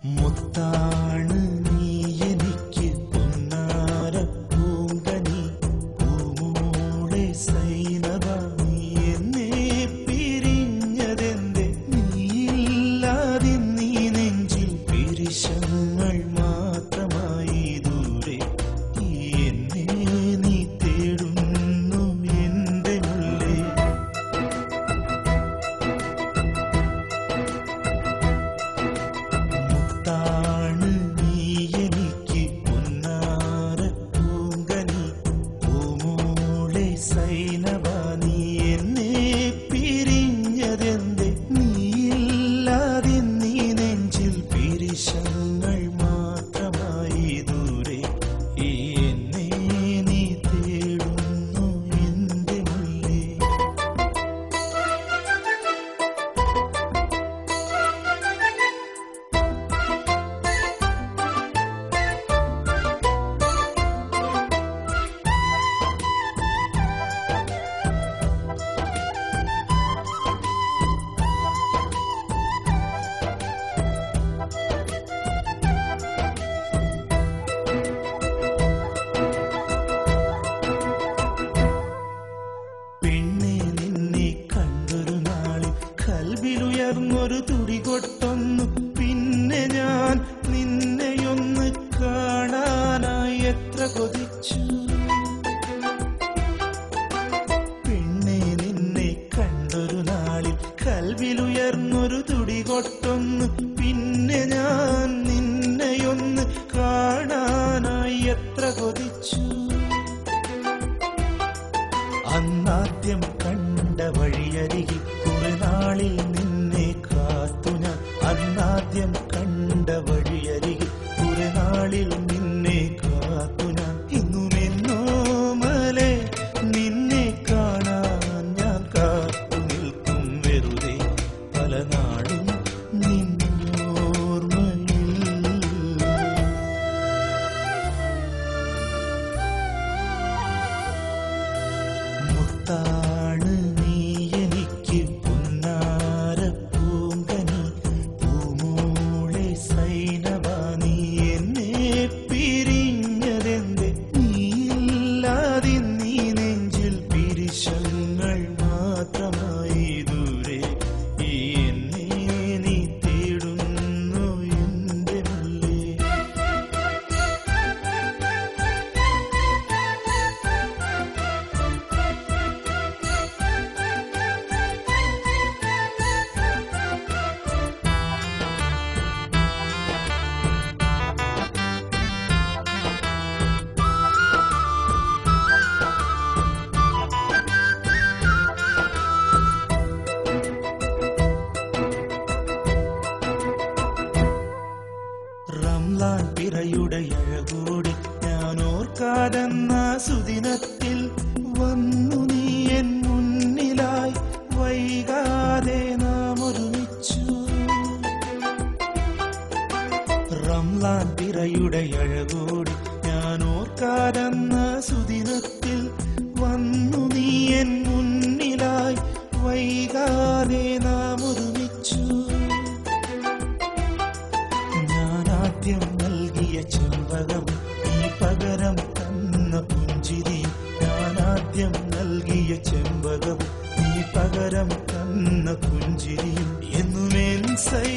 മുത്താണ് നീ എനിക്ക് പൊന്നാര പൂങ്കനി പൂമോളെ സൈനവ നീ എന്നെ പിരിഞ്ഞതെന്റെ നീയില്ലാതെ നീ നെഞ്ചിൽ പിരിശങ്ങൾ മാത്രമായി ദൂരെ എന്നെ നീ തേടുന്നു എന്റെ മുല്ലേ മുത്താണ് നീ എനിക്ക് പൊന്നാര പൂങ്കനി പൂമോളെ സൈനവ നീ എന്നെ പിരിഞ്ഞതെന്റെ നീയില്ലാതെ നീ നെഞ്ചിൽ പിരിശങ്ങൾ മാത്രമായി ദൂരെ എന്നെ നീ തേടുന്നു എന്റെ മുല്ലേ പെണ്ണെ നിന്നെ കണ്ടൊരു നാളിൽ കൽവിലുയർന്നൊരു തുടി കൊട്ടൊന്നു പിന്നെ ഞാൻ നിന്നെയൊന്ന് കാണാനായി എത്ര കൊതിച്ചു പെണ്ണെ നിന്നെ കണ്ടൊരു നാളിൽ കൽവിലുയർന്നൊരു തുടി കൊട്ടൊന്നു പിന്നെ ഞാൻ നിന്നെയൊന്ന് കാണാനായി എത്ര കൊതിച്ചു അന്നാദ്യം കണ്ട വഴിയരികിൽ കുറെ നാളിൽ നിന്നെ കാത്തു ഞാൻ അന്നാദ്യം കണ്ട വഴിയരികിൽ കുറെ നാളിൽ നിന്നെ കാത്തു ഞാൻ ഇന്നുമെന്നോ മലെ നിന്നെ കാണാൻ ഞാൻ കാത്തു നിൽക്കും വെറുതെ പല നാളും നിന്നോർമ്മയിൽ മുത്താണ് നീ എനിക്ക് പൊന്നാര പൂങ്കനി പൂമോളെ സൈനവ നീ എന്നെ പിരിഞ്ഞതെന്റെ നീയില്ലാതെ നീ നെഞ്ചിൽ പിരിശങ്ങൾ മാത്രമായി ദൂരെ എന്നെ നീ തേടുന്നു എന്റെ മുല്ലേ റംലാൻ പിറയുടെ അഴകോടി ഞാൻ ഓർക്കാതെന്ന സുദിനത്തിൽ വന്നു നീ എൻ മുന്നിലായി വൈകാതെ നാം ഒരുമിച്ചു റംലാൻ പിറയുടെ അഴകോടി ഞാൻ ഓർക്കാതെന്ന സുദിനത്തിൽ വന്നു നീ എൻ മുന്നിലായി വൈകാതെ നാം ഒരുമിച്ചു ആദ്യം നൽകിയ ചെമ്പകം നീ പകരം തന്ന പുഞ്ചിരി ഞാനാദ്യം നൽകിയ ചെമ്പകം നീ പകരം തന്ന പുഞ്ചിരി എന്നുമേൽ സൈ